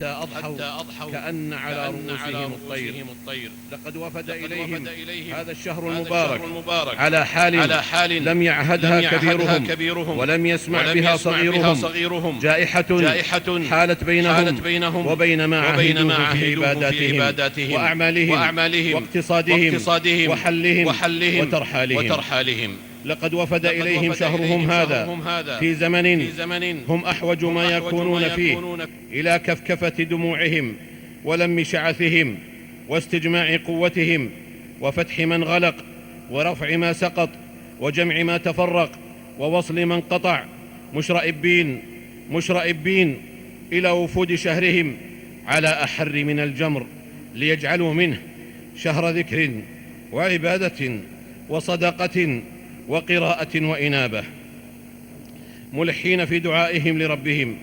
حتى أضحوا كأن على رؤوسهم الطير. لقد وفد إليهم هذا الشهر المبارك على حال لم يعهدها كبيرهم ولم يسمع بها صغيرهم، جائحة حالت بينهم وبين ما عهدوه في عباداتهم وأعمالهم واقتصادهم وحلهم وترحالهم. لقد وفد إليهم شهرهم هذا في زمن هم أحوج ما يكونون فيه إلى كفكفة دموعهم ولم شعثهم واستجماع قوتهم وفتح من غلق ورفع ما سقط وجمع ما تفرق ووصل من قطع، مشرئبين إلى وفود شهرهم على أحر من الجمر، ليجعلوا منه شهر ذكر وعبادة وصدقة وقراءة وإنابة، ملحين في دعائهم لربهم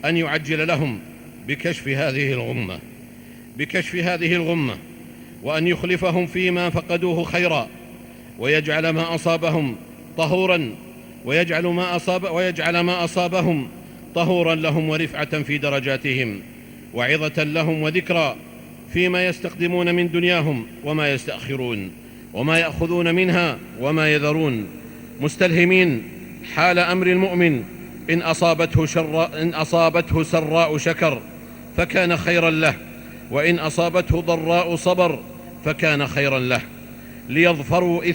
أن يعجل لهم بكشف هذه الغمة وأن يخلفهم فيما فقدوه خيرا، ويجعل ما أصابهم طهورا ويجعل ما أصابهم طهورا لهم ورفعة في درجاتهم وعظة لهم وذكرى فيما يستقدمون من دنياهم وما يستأخرون وما يأخذون منها وما يذرون، مستلهمين حال أمر المؤمن إن أصابته سراء شكر فكان خيرا له، وإن أصابته ضراء صبر فكان خيرا له، ليظفروا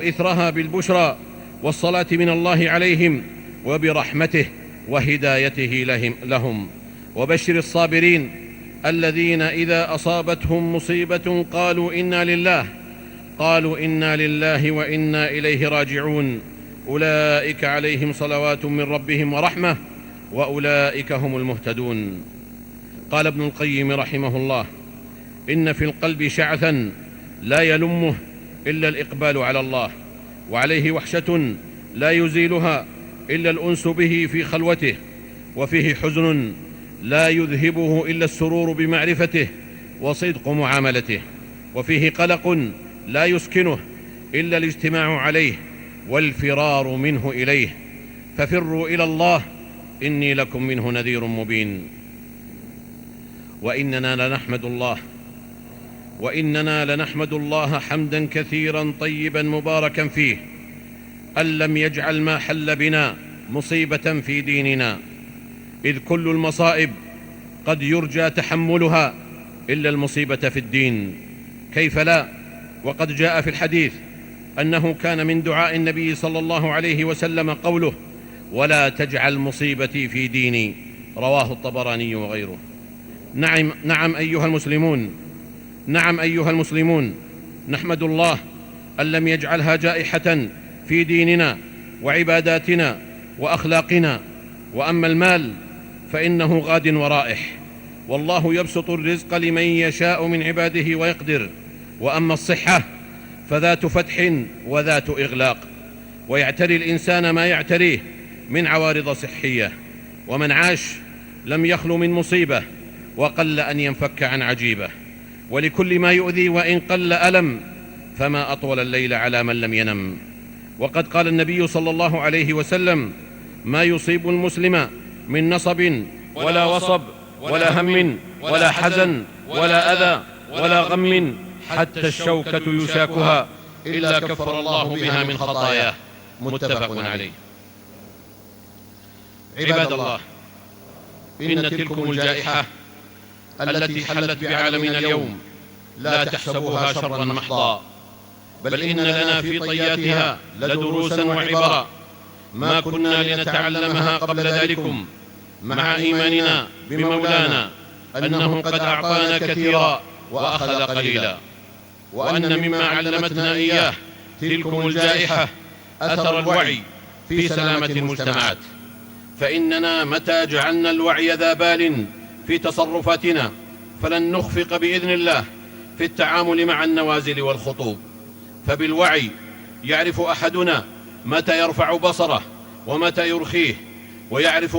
إثرها بالبشرى والصلاة من الله عليهم وبرحمته وهدايته لهم. وبشر الصابرين الذين إذا أصابتهم مصيبة قالوا إنا لله وإنا إليه راجعون، أولئك عليهم صلوات من ربهم ورحمة وأولئك هم المهتدون. قال ابن القيم رحمه الله: إن في القلب شعثا لا يلمه إلا الإقبال على الله، وعليه وحشة لا يزيلها إلا الأنس به في خلوته، وفيه حزن لا يذهبه إلا السرور بمعرفته وصدق معاملته، وفيه قلق لا يسكنه إلا الاجتماع عليه والفرار منه إليه، ففروا إلى الله إني لكم منه نذير مبين. وإننا لنحمد الله حمدا كثيرا طيبا مباركا فيه، أن لم يجعل ما حل بنا مصيبة في ديننا، إذ كل المصائب قد يرجى تحملها إلا المصيبة في الدين، كيف لا؟ وقد جاء في الحديث أنه كان من دعاء النبي صلى الله عليه وسلم قوله: ولا تجعل مصيبتي في ديني، رواه الطبراني وغيره. نعم أيها المسلمون، نحمد الله أن لم يجعلها جائحة في ديننا وعباداتنا وأخلاقنا. وأما المال فإنه غاد ورائح، والله يبسط الرزق لمن يشاء من عباده ويقدر. وأما الصحة فذات فتح وذات إغلاق، ويعتري الإنسان ما يعتريه من عوارض صحية، ومن عاش لم يخل من مصيبة وقل أن ينفك عن عجيبة، ولكل ما يؤذي وإن قل ألم، فما أطول الليل على من لم ينم. وقد قال النبي صلى الله عليه وسلم: ما يصيب المسلم من نصب ولا وصب ولا هم ولا حزن ولا أذى ولا غم حتى الشوكة يشاكها إلا كفر الله بها من خطاياه، متفق عليه. عباد الله، إن تلكم الجائحة التي حلت بعالمنا اليوم لا تحسبوها شرا محضا، بل إن لنا في طياتها لدروسا وعبرا ما كنا لنتعلمها قبل ذلكم، مع إيماننا بمولانا أنه قد أعطانا كثيرا وأخذ قليلا، وأن مما علمتنا إياه تلكم الجائحة أثر الوعي في سلامة المجتمعات، فإننا متى جعلنا الوعي ذا بال في تصرفاتنا فلن نخفق بإذن الله في التعامل مع النوازل والخطوب. فبالوعي يعرف أحدنا متى يرفع بصره ومتى يرخيه، ويعرف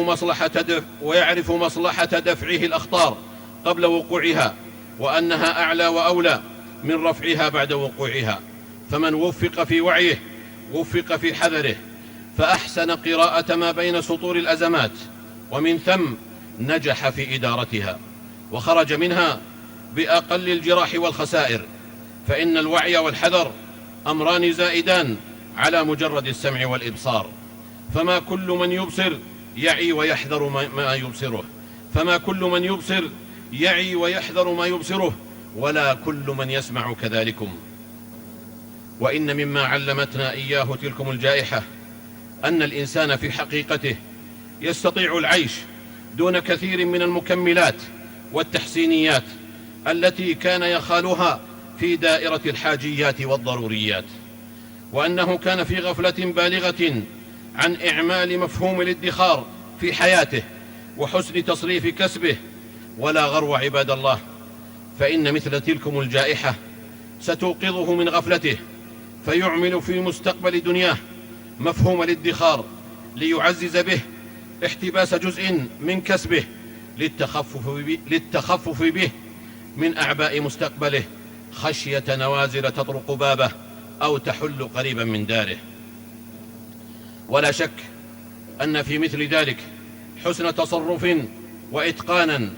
مصلحة دفعه الأخطار قبل وقوعها، وأنها أعلى وأولى من رفعها بعد وقوعها. فمن وفق في وعيه وفق في حذره، فأحسن قراءة ما بين سطور الأزمات ومن ثم نجح في إدارتها وخرج منها بأقل الجراح والخسائر، فإن الوعي والحذر أمران زائدان على مجرد السمع والإبصار، فما كل من يبصر يعي ويحذر ما يبصره، فما كل من يبصر يعي ويحذر ما يبصره، ولا كل من يسمع كذلكم. وإن مما علمتنا إياه تلكم الجائحة أن الإنسان في حقيقته يستطيع العيش دون كثير من المكملات والتحسينيات التي كان يخالها في دائرة الحاجيات والضروريات، وأنه كان في غفلة بالغة عن إعمال مفهوم الادخار في حياته وحسن تصريف كسبه. ولا غرو عباد الله، فإن مثل تلكم الجائحة ستوقظه من غفلته فيعمل في مستقبل دنياه مفهوم الادخار ليعزز به احتباس جزء من كسبه للتخفف به من أعباء مستقبله، خشية نوازل تطرق بابه أو تحل قريبا من داره. ولا شك أن في مثل ذلك حسن تصرف وإتقانا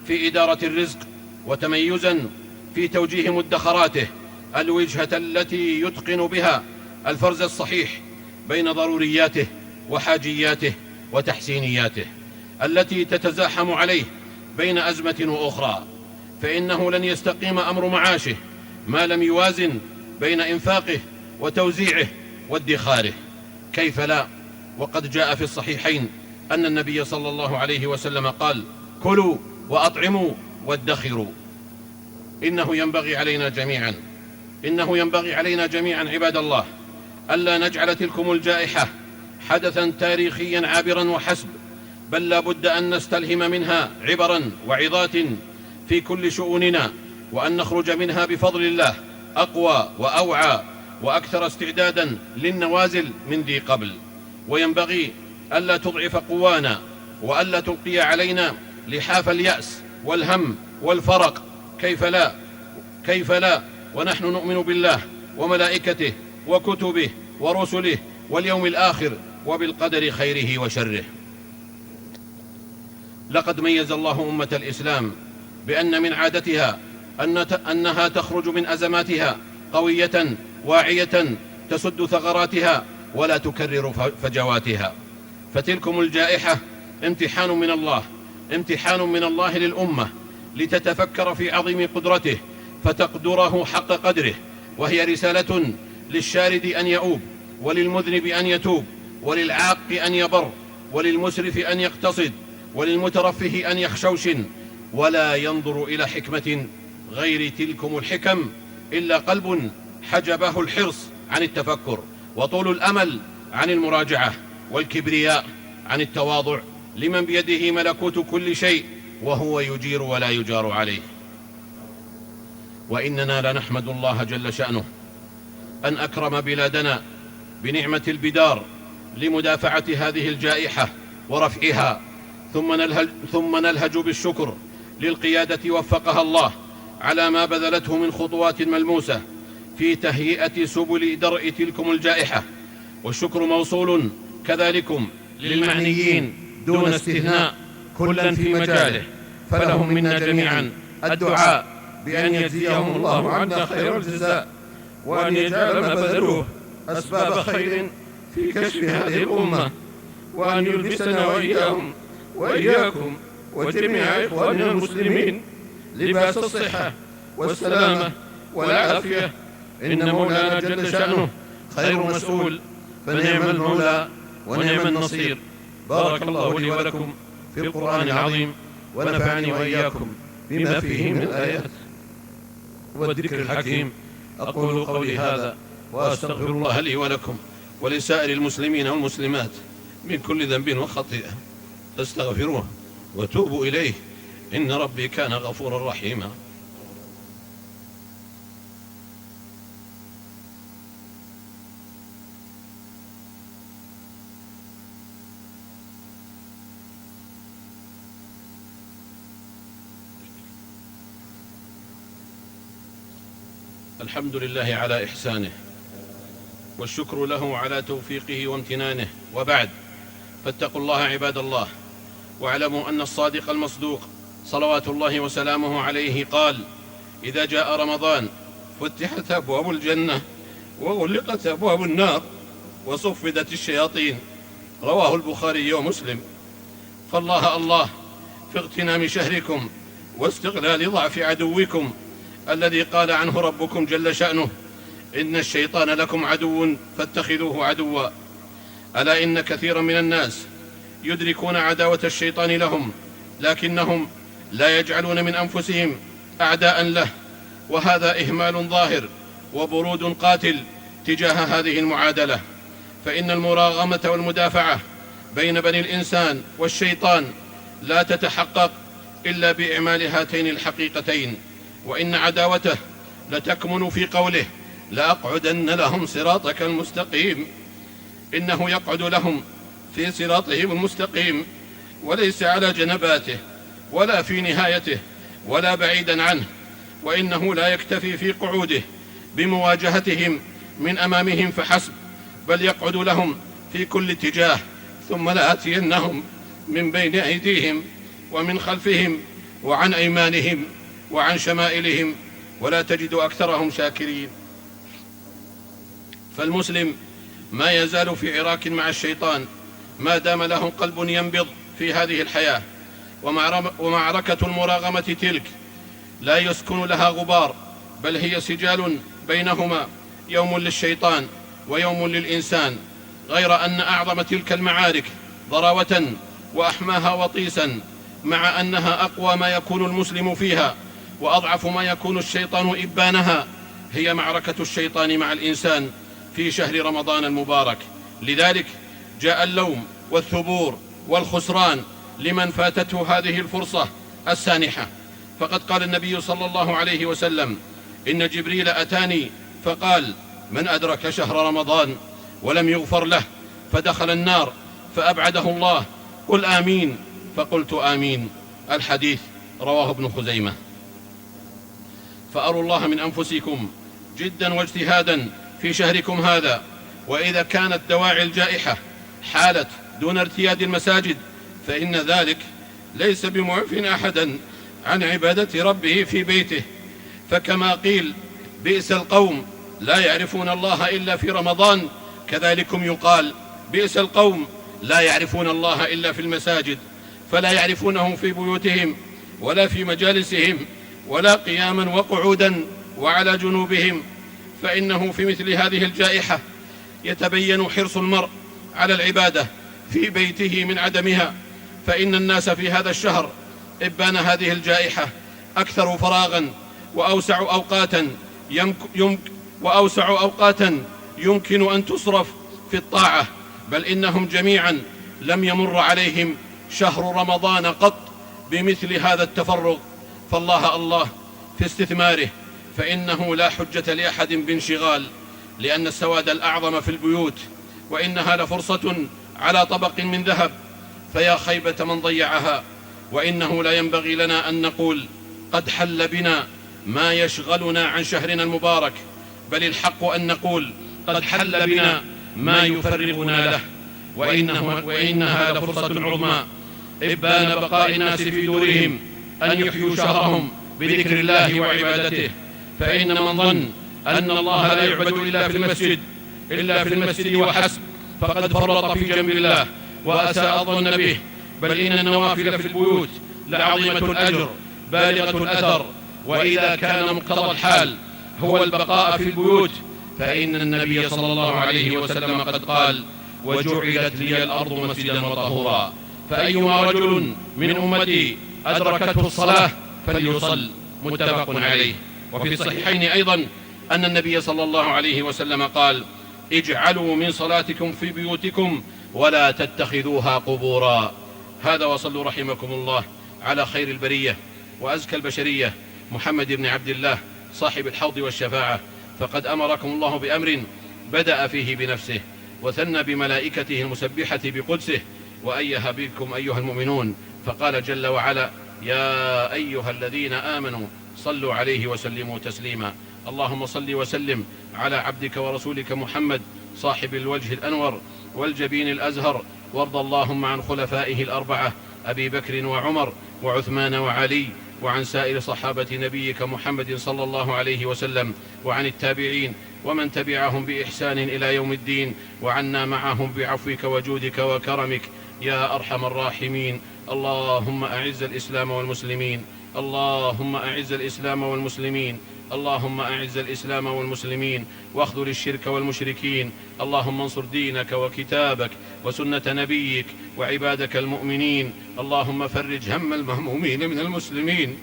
في إدارة الرزق وتميزا في توجيه مدخراته الوجهة التي يتقن بها الفرز الصحيح بين ضرورياته وحاجياته وتحسينياته التي تتزاحم عليه بين أزمة وأخرى، فإنه لن يستقيم أمر معاشه ما لم يوازن بين إنفاقه وتوزيعه وادخاره. كيف لا، وقد جاء في الصحيحين أن النبي صلى الله عليه وسلم قال: كلوا وأطعموا وادخروا. إنه ينبغي علينا جميعا عباد الله ألا نجعل تلكم الجائحة حدثا تاريخيا عابرا وحسب، بل لا بد أن نستلهم منها عبرا وعظات في كل شؤوننا، وأن نخرج منها بفضل الله أقوى وأوعى وأكثر استعدادا للنوازل من ذي قبل. وينبغي ألا تضعف قوانا وألا تلقي علينا لحاف اليأس والهم والفرق. كيف لا ونحن نؤمن بالله وملائكته وكتبه ورسله واليوم الآخر وبالقدر خيره وشره. لقد ميز الله أمة الإسلام بأن من عادتها أنها تخرج من أزماتها قوية واعية تسد ثغراتها ولا تكرر فجواتها. فتلكم الجائحة امتحان من الله للأمة لتتفكر في عظيم قدرته فتقدره حق قدره، وهي رسالة للشارد أن يؤوب، وللمذنب أن يتوب، وللعاق أن يبر، وللمسرف أن يقتصد، وللمترفه أن يخشوشن، ولا ينظر إلى حكمة غير تلكم الحكم إلا قلب حجبه الحرص عن التفكر، وطول الأمل عن المراجعة، والكبرياء عن التواضع لمن بيده ملكوت كل شيء وهو يجير ولا يجار عليه. وإننا لنحمد الله جل شأنه أن أكرم بلادنا بنعمة البدار لمدافعة هذه الجائحة ورفعها، ثم نلهج بالشكر للقيادة وفقها الله على ما بذلته من خطوات ملموسة في تهيئة سبل درء تلكم الجائحة. والشكر موصول كذلكم للمعنيين دون استثناء كلا في مجاله، فلهم منا جميعا الدعاء بأن يجزيهم الله عنا خير الجزاء، وأن يجعل ما بذلوه أسباب خير في كشف هذه الأمة، وأن يلبسنا وإياكم وجميع إخواننا المسلمين لباس الصحة والسلامة والعافية، إن مولانا جل شأنه خير مسؤول، فنعم المولى ونعم النصير. بارك الله لي ولكم في القرآن العظيم، ونفعني وإياكم بما فيه من الآيات والذكر الحكيم. أقول قولي هذا وأستغفر الله لي ولكم ولسائر المسلمين والمسلمات من كل ذنب وخطيئة، فاستغفروه وتوبوا إليه، إن ربي كان غفورا رحيما. الحمد لله على إحسانه، والشكر له على توفيقه وامتنانه، وبعد، فاتقوا الله عباد الله، واعلموا أن الصادق المصدوق صلوات الله وسلامه عليه قال: إذا جاء رمضان فتحت أبواب الجنة وغلقت أبواب النار وصفدت الشياطين. رواه البخاري ومسلم. فالله الله في اغتنام شهركم واستغلال ضعف عدوكم الذي قال عنه ربكم جل شأنه: إن الشيطان لكم عدو فاتخذوه عدوا. ألا إن كثيرا من الناس يدركون عداوة الشيطان لهم، لكنهم لا يجعلون من أنفسهم أعداء له، وهذا إهمال ظاهر وبرود قاتل تجاه هذه المعادلة. فإن المراغمة والمدافعة بين بني الإنسان والشيطان لا تتحقق إلا بإعمال هاتين الحقيقتين، وإن عداوته لتكمن في قوله: لأقعدن لهم صراطك المستقيم. إنه يقعد لهم في صراطهم المستقيم، وليس على جنباته ولا في نهايته ولا بعيدا عنه. وإنه لا يكتفي في قعوده بمواجهتهم من أمامهم فحسب، بل يقعد لهم في كل اتجاه، ثم لآتينهم من بين أيديهم ومن خلفهم وعن أيمانهم وعن شمائلهم ولا تجد أكثرهم شاكرين. فالمسلم ما يزال في عراك مع الشيطان ما دام له قلب ينبض في هذه الحياة، ومعركة المراغمة تلك لا يسكن لها غبار، بل هي سجال بينهما، يوم للشيطان ويوم للإنسان. غير أن أعظم تلك المعارك ضراوة وأحماها وطيسا، مع أنها أقوى ما يكون المسلم فيها وأضعف ما يكون الشيطان إبانها، هي معركة الشيطان مع الإنسان في شهر رمضان المبارك. لذلك جاء اللوم والثبور والخسران لمن فاتته هذه الفرصة السانحة. فقد قال النبي صلى الله عليه وسلم: إن جبريل أتاني فقال: من أدرك شهر رمضان ولم يغفر له فدخل النار فأبعده الله، قل آمين. فقلت آمين. الحديث رواه ابن خزيمة. فأروا الله من أنفسكم جدا واجتهادا في شهركم هذا. وإذا كانت دواعي الجائحة حالت دون ارتياد المساجد، فإن ذلك ليس بمعف أحدا عن عبادة ربه في بيته. فكما قيل: بئس القوم لا يعرفون الله إلا في رمضان، كذلكم يقال: بئس القوم لا يعرفون الله إلا في المساجد. فلا يعرفونه في بيوتهم ولا في مجالسهم ولا قياما وقعودا وعلى جنوبهم. فإنه في مثل هذه الجائحة يتبين حرص المرء على العبادة في بيته من عدمها. فإن الناس في هذا الشهر إبان هذه الجائحة أكثر فراغا وأوسع أوقاتا يمكن أن تصرف في الطاعة، بل إنهم جميعا لم يمر عليهم شهر رمضان قط بمثل هذا التفرغ. فالله الله في استثماره، فإنه لا حجة لأحد بانشغال، لأن السواد الأعظم في البيوت، وإنها لفرصة على طبق من ذهب، فيا خيبة من ضيعها. وإنه لا ينبغي لنا أن نقول قد حل بنا ما يشغلنا عن شهرنا المبارك، بل الحق أن نقول قد حل بنا ما يفرغنا له. وإنها لفرصة عظمى إبان بقاء الناس في دورهم أن يحيوا شهرهم بذكر الله وعبادته. فإن من ظن أن الله لا يعبد إلا في المسجد وحسب فقد فرط في جنب الله وأساء الظن به، بل إن النوافل في البيوت لعظيمة الأجر بالغة الأثر. وإذا كان مقتضى الحال هو البقاء في البيوت، فإن النبي صلى الله عليه وسلم قد قال: وجعلت لي الأرض مسجدا وطهورا. فأيما رجل من أمتي أدركته الصلاة فليصل. متفق عليه. وفي الصحيحين أيضا أن النبي صلى الله عليه وسلم قال: اجعلوا من صلاتكم في بيوتكم ولا تتخذوها قبورا. هذا، وصلوا رحمكم الله على خير البرية وأزكى البشرية محمد بن عبد الله صاحب الحوض والشفاعة. فقد أمركم الله بأمر بدأ فيه بنفسه وثنى بملائكته المسبحة بقدسه وأيها بكم أيها المؤمنون، فقال جل وعلا: يا أيها الذين آمنوا صلوا عليه وسلموا تسليما. اللهم صل وسلم على عبدك ورسولك محمد صاحب الوجه الأنور والجبين الأزهر، وارض اللهم عن خلفائه الأربعة أبي بكر وعمر وعثمان وعلي، وعن سائر صحابة نبيك محمد صلى الله عليه وسلم، وعن التابعين ومن تبعهم بإحسان إلى يوم الدين، وعنا معهم بعفوك وجودك وكرمك يا أرحم الراحمين. اللهم أعز الإسلام والمسلمين، اللهم أعز الإسلام والمسلمين، اللهم أعز الإسلام والمسلمين، واخذل الشرك والمشركين. اللهم انصر دينك وكتابك وسنة نبيك وعبادك المؤمنين. اللهم فرج هم المهمومين من المسلمين،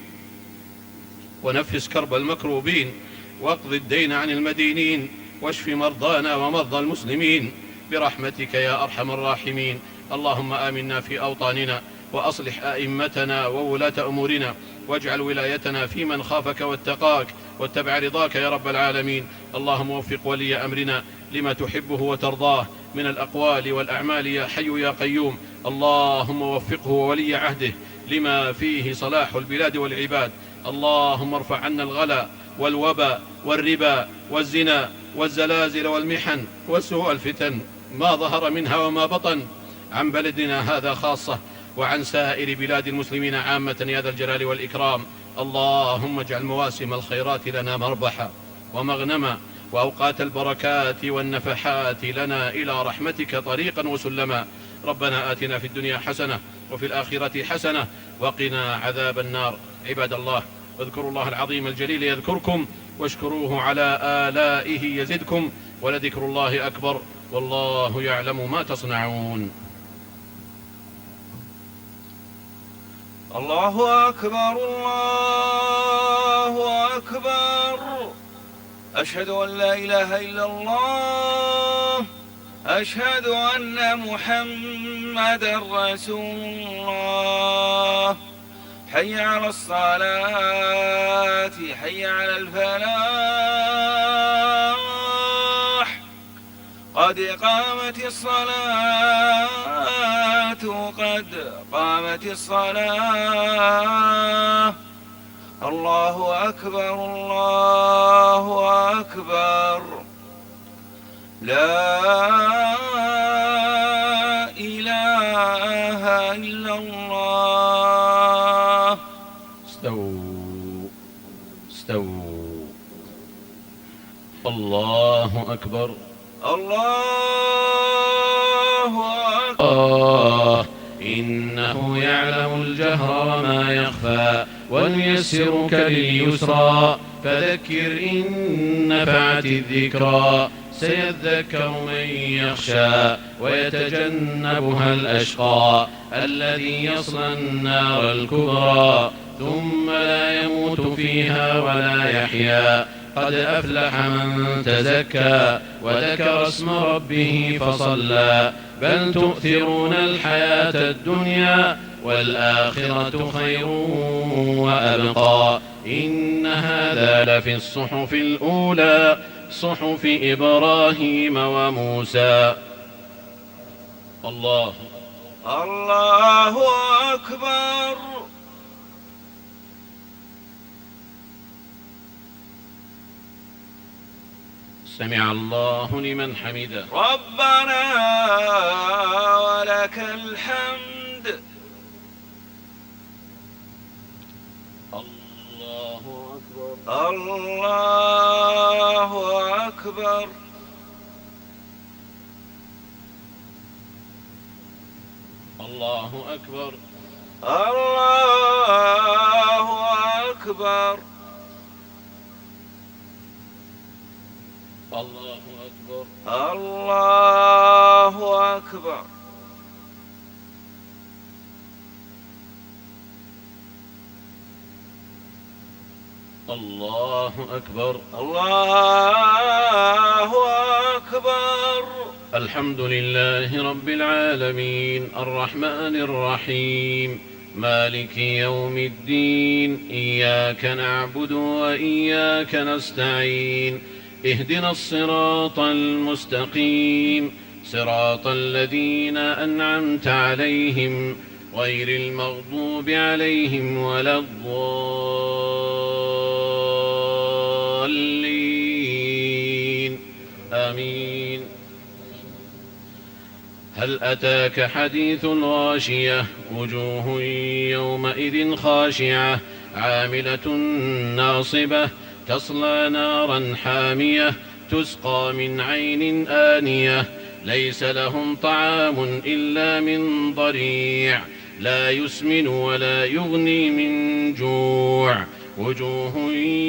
ونفس كرب المكروبين، واقض الدين عن المدينين، واشف مرضانا ومرضى المسلمين برحمتك يا أرحم الراحمين. اللهم آمنا في أوطاننا، وأصلح أئمتنا وولاة أمورنا، واجعل ولايتنا في من خافك واتقاك واتبع رضاك يا رب العالمين. اللهم وفق ولي أمرنا لما تحبه وترضاه من الأقوال والأعمال يا حي يا قيوم. اللهم وفقه وولي عهده لما فيه صلاح البلاد والعباد. اللهم ارفع عنا الغلا والوبا والربا والزنا والزلازل والمحن وسوء الفتن ما ظهر منها وما بطن عن بلدنا هذا خاصة، وعن سائر بلاد المسلمين عامة يا ذا الجلال والإكرام. اللهم اجعل مواسم الخيرات لنا مربحا ومغنما، وأوقات البركات والنفحات لنا إلى رحمتك طريقا وسلما. ربنا آتنا في الدنيا حسنة وفي الآخرة حسنة وقنا عذاب النار. عباد الله، اذكروا الله العظيم الجليل يذكركم، واشكروه على آلائه يزدكم، ولذكر الله أكبر، والله يعلم ما تصنعون. الله أكبر، الله أكبر. أشهد أن لا إله إلا الله، أشهد أن محمدا رسول الله. حي على الصلاة، حي على الفلاح، قد قامت الصلاة، قد قامت الصلاة. الله أكبر، الله أكبر. لا إله إلا الله. استووا استووا. الله أكبر، الله أكبر. إنه يعلم الجهر وما يخفى، ونيسرك لليسرى، فذكر إن نفعت الذكرى. سيذكر من يخشى ويتجنبها الأشقى، الذي يصلى النار الكبرى، ثم لا يموت فيها ولا يحيا. قد أفلح من تزكى وذكر اسم ربه فصلى، بل تؤثرون الحياة الدنيا والآخرة خير وأبقى. إن هذا لفي الصحف الأولى، صحف إبراهيم وموسى. الله أكبر. سمع الله لمن حمده. ربنا ولك الحمد. الله أكبر، الله أكبر. الله أكبر، الله أكبر. الله أكبر، الله أكبر. الله أكبر، الله أكبر. الحمد لله رب العالمين، الرحمن الرحيم، مالك يوم الدين. إياك نعبد وإياك نستعين، اهدنا الصراط المستقيم، صراط الذين أنعمت عليهم غير المغضوب عليهم ولا الضالين. آمين. هل أتاك حديث الغاشية وجوه يومئذ خاشعة عاملة ناصبة تصلى نارا حامية تسقى من عين آنية ليس لهم طعام إلا من ضريع لا يسمن ولا يغني من جوع وجوه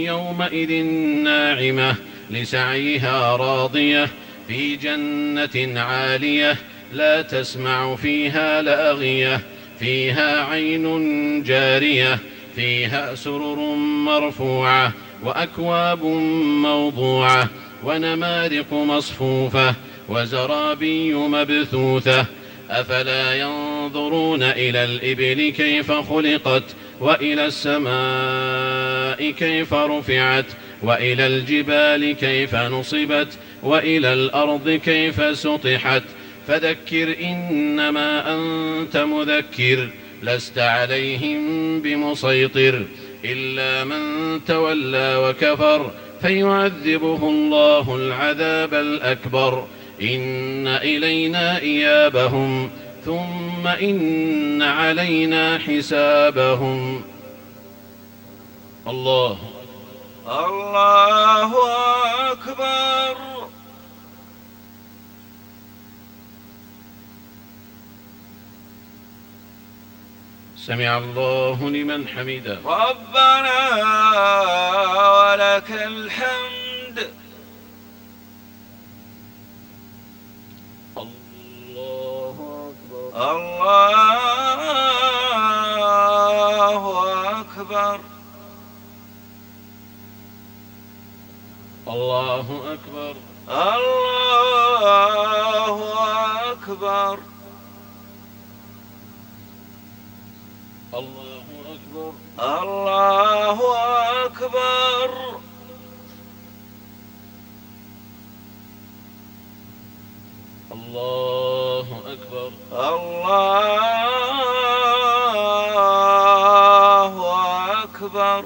يومئذ ناعمة لسعيها راضية في جنة عالية لا تسمع فيها لاغية فيها عين جارية فيها سرر مرفوعة وأكواب موضوعة ونمارق مصفوفة وزرابي مبثوثة أفلا ينظرون إلى الإبل كيف خلقت وإلى السماء كيف رفعت وإلى الجبال كيف نصبت وإلى الأرض كيف سطحت فذكر إنما أنت مذكر لست عليهم بمسيطر إلا من تولى وكفر فيعذبه الله العذاب الأكبر إن إلينا إيابهم ثم إن علينا حسابهم. الله أكبر. سمع الله لمن حمده. ربنا ولك الحمد. الله أكبر. الله أكبر. الله أكبر. الله أكبر. الله أكبر. الله أكبر. الله أكبر. الله أكبر.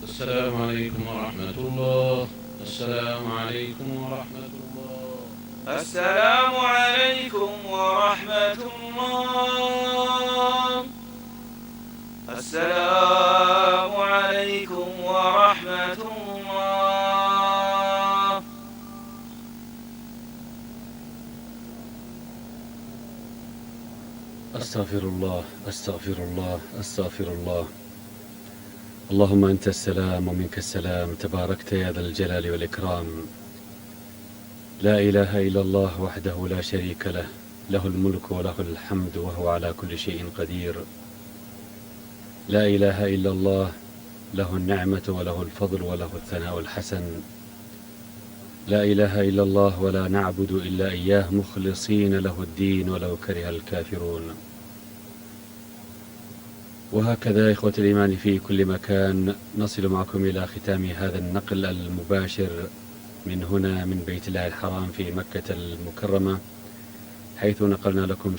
السلام عليكم ورحمة الله. السلام عليكم ورحمة الله. السلام عليكم ورحمة الله. السلام عليكم ورحمة الله. أستغفر الله أستغفر الله أستغفر الله. اللهم أنت السلام ومنك السلام تباركت يا ذا الجلال والإكرام. لا إله إلا الله وحده لا شريك له له الملك وله الحمد وهو على كل شيء قدير. لا إله إلا الله له النعمة وله الفضل وله الثناء الحسن. لا إله إلا الله ولا نعبد إلا إياه مخلصين له الدين ولو كره الكافرون. وهكذا إخوة الإيمان في كل مكان نصل معكم إلى ختام هذا النقل المباشر من هنا من بيت الله الحرام في مكة المكرمة، حيث نقلنا لكم